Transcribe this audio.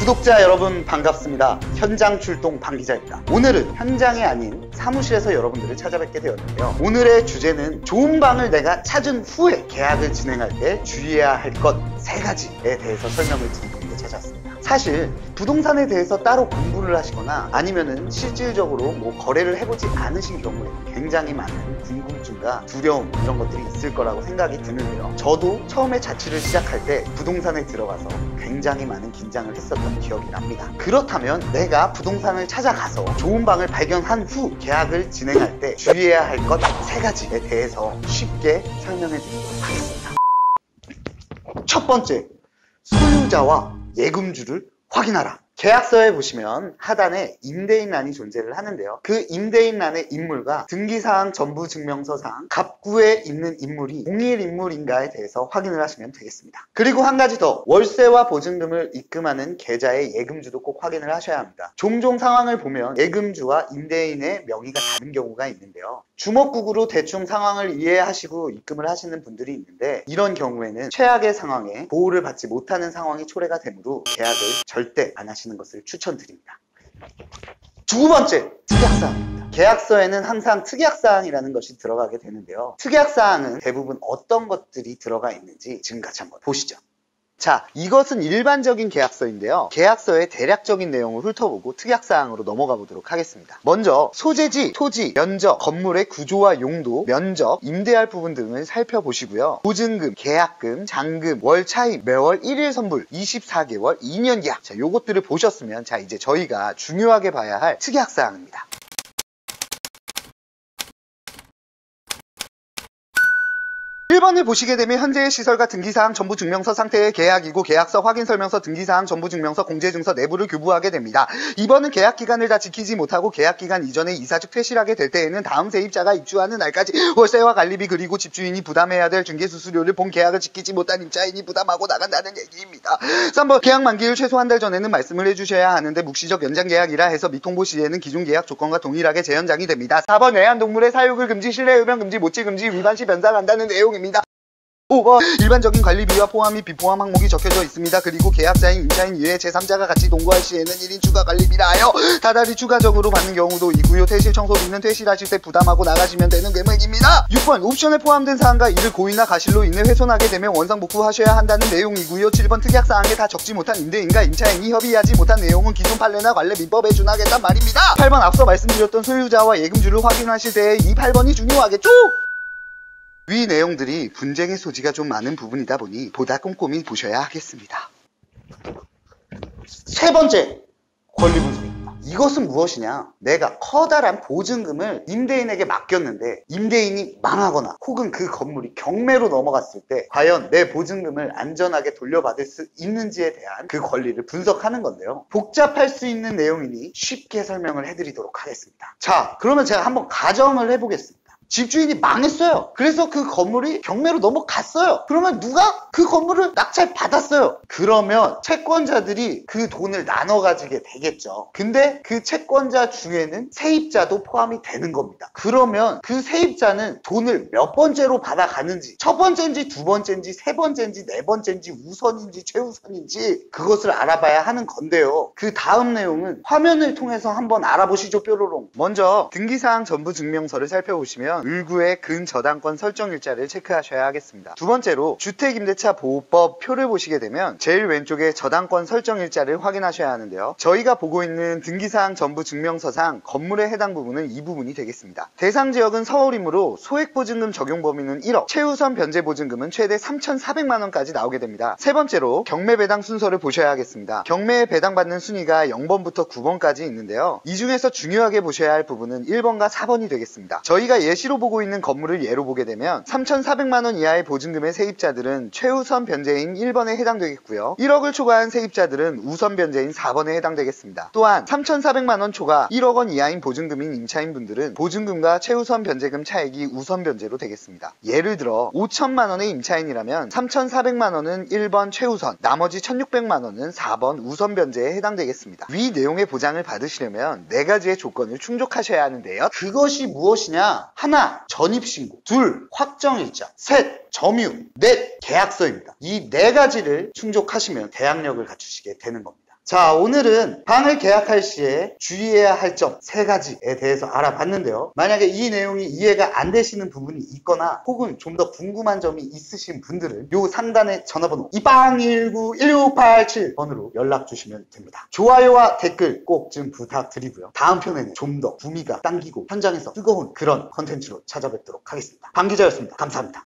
구독자 여러분 반갑습니다. 현장 출동 방 기자입니다. 오늘은 현장이 아닌 사무실에서 여러분들을 찾아뵙게 되었는데요. 오늘의 주제는 좋은 방을 내가 찾은 후에 계약을 진행할 때 주의해야 할 것 3가지에 대해서 설명을 드리기 위해 찾아왔습니다. 사실 부동산에 대해서 따로 공부를 하시거나 아니면은 실질적으로 거래를 해보지 않으신 경우에 굉장히 많은 궁금증과 두려움 이런 것들이 있을 거라고 생각이 드는데요. 저도 처음에 자취를 시작할 때 부동산에 들어가서 굉장히 많은 긴장을 했었던 기억이 납니다. 그렇다면 내가 부동산을 찾아가서 좋은 방을 발견한 후 계약을 진행할 때 주의해야 할 것 3가지에 대해서 쉽게 설명해 드리도록 하겠습니다. 첫 번째, 소유자와 예금주를 확인하라. 계약서에 보시면 하단에 임대인란이 존재를 하는데요. 그 임대인란의 인물과 등기사항 전부증명서상 갑구에 있는 인물이 동일 인물인가에 대해서 확인을 하시면 되겠습니다. 그리고 한 가지 더, 월세와 보증금을 입금하는 계좌의 예금주도 꼭 확인을 하셔야 합니다. 종종 상황을 보면 예금주와 임대인의 명의가 다른 경우가 있는데요. 주먹구구로 대충 상황을 이해하시고 입금을 하시는 분들이 있는데, 이런 경우에는 최악의 상황에 보호를 받지 못하는 상황이 초래가 되므로 계약을 절대 안 하시는 것을 추천드립니다. 두 번째, 특약사항입니다. 계약서에는 항상 특약사항이라는 것이 들어가게 되는데요. 특약사항은 대부분 어떤 것들이 들어가 있는지 지금 같이 한번 보시죠. 자, 이것은 일반적인 계약서인데요. 계약서의 대략적인 내용을 훑어보고 특약사항으로 넘어가 보도록 하겠습니다. 먼저 소재지, 토지, 면적, 건물의 구조와 용도, 면적, 임대할 부분 등을 살펴보시고요. 보증금, 계약금, 잔금, 월 차임, 매월 1일 선불, 24개월, 2년 계약. 자, 요것들을 보셨으면 자, 이제 저희가 중요하게 봐야 할 특약사항입니다. 1번을 보시게 되면 현재의 시설과 등기사항 전부증명서 상태의 계약이고, 계약서 확인설명서, 등기사항 전부증명서, 공제증서 내부를 교부하게 됩니다. 2번은 계약기간을 다 지키지 못하고 계약기간 이전에 이사직 퇴실하게 될 때에는 다음 세입자가 입주하는 날까지 월세와 관리비 그리고 집주인이 부담해야 될 중개수수료를 본 계약을 지키지 못한 임차인이 부담하고 나간다는 얘기입니다. 3번 계약 만기일 최소 한 달 전에는 말씀을 해주셔야 하는데 묵시적 연장 계약이라 해서 미통보 시에는 기존 계약 조건과 동일하게 재연장이 됩니다. 4번 애완동물의 사육을 금지, 실내 흡연 금지, 모치 금지, 위반 시 변상한다는 내용입니다. 5번 일반적인 관리비와 포함 및 비포함 항목이 적혀져 있습니다. 그리고 계약자인 임차인 이외에 제3자가 같이 동거할 시에는 1인 추가 관리비라 하여 다달이 추가적으로 받는 경우도 있고요. 퇴실 청소비는 퇴실하실 때 부담하고 나가시면 되는 금액입니다. 6번 옵션에 포함된 사항과 이를 고의나 가실로 인해 훼손하게 되면 원상복구하셔야 한다는 내용이고요. 7번 특약사항에 다 적지 못한 임대인과 임차인이 협의하지 못한 내용은 기존 판례나 관례 민법에 준하겠단 말입니다. 8번 앞서 말씀드렸던 소유자와 예금주를 확인하실 때 이 8번이 중요하겠죠? 위 내용들이 분쟁의 소지가 좀 많은 부분이다 보니 보다 꼼꼼히 보셔야 하겠습니다. 세 번째, 권리분석입니다. 이것은 무엇이냐? 내가 커다란 보증금을 임대인에게 맡겼는데 임대인이 망하거나 혹은 그 건물이 경매로 넘어갔을 때 과연 내 보증금을 안전하게 돌려받을 수 있는지에 대한 그 권리를 분석하는 건데요. 복잡할 수 있는 내용이니 쉽게 설명을 해드리도록 하겠습니다. 자, 그러면 제가 한번 가정을 해보겠습니다. 집주인이 망했어요. 그래서 그 건물이 경매로 넘어갔어요. 그러면 누가 그 건물을 낙찰받았어요. 그러면 채권자들이 그 돈을 나눠 가지게 되겠죠. 근데 그 채권자 중에는 세입자도 포함이 되는 겁니다. 그러면 그 세입자는 돈을 몇 번째로 받아가는지, 첫 번째인지 두 번째인지 세 번째인지 네 번째인지 우선인지 최우선인지 그것을 알아봐야 하는 건데요. 그 다음 내용은 화면을 통해서 한번 알아보시죠. 뾰로롱. 먼저 등기사항 전부증명서를 살펴보시면 을구의 근저당권 설정일자를 체크하셔야 하겠습니다. 두 번째로 주택임대차 보호법 표를 보시게 되면 제일 왼쪽에 저당권 설정일자를 확인하셔야 하는데요. 저희가 보고 있는 등기사항 전부증명서상 건물에 해당 부분은 이 부분이 되겠습니다. 대상지역은 서울이므로 소액보증금 적용 범위는 1억, 최우선 변제보증금은 최대 3,400만원까지 나오게 됩니다. 세 번째로 경매 배당 순서를 보셔야 하겠습니다. 경매에 배당받는 순위가 0번부터 9번까지 있는데요. 이 중에서 중요하게 보셔야 할 부분은 1번과 4번이 되겠습니다. 저희가 예시로 보고 있는 건물을 예로 보게 되면 3,400만원 이하의 보증금의 세입자들은 최우선 변제인 1번에 해당되겠고요. 1억을 초과한 세입자들은 우선 변제인 4번에 해당되겠습니다. 또한 3,400만원 초과 1억 원 이하인 보증금인 임차인분들은 보증금과 최우선 변제금 차액이 우선 변제로 되겠습니다. 예를 들어 5천만원의 임차인이라면 3,400만원은 1번 최우선, 나머지 1,600만원은 4번 우선 변제에 해당되겠습니다. 위 내용의 보장을 받으시려면 4가지의 조건을 충족하셔야 하는데요. 그것이 무엇이냐? 하나, 전입신고. 둘, 확정일자. 셋, 점유. 넷, 계약서입니다. 이 4가지를 충족하시면 계약력을 갖추시게 되는 겁니다. 자, 오늘은 방을 계약할 시에 주의해야 할 점 3가지에 대해서 알아봤는데요. 만약에 이 내용이 이해가 안 되시는 부분이 있거나 혹은 좀 더 궁금한 점이 있으신 분들은 요 상단의 전화번호 2219-1687번으로 연락 주시면 됩니다. 좋아요와 댓글 꼭 좀 부탁드리고요. 다음 편에는 좀 더 구미가 당기고 현장에서 뜨거운 그런 컨텐츠로 찾아뵙도록 하겠습니다. 방 기자였습니다. 감사합니다.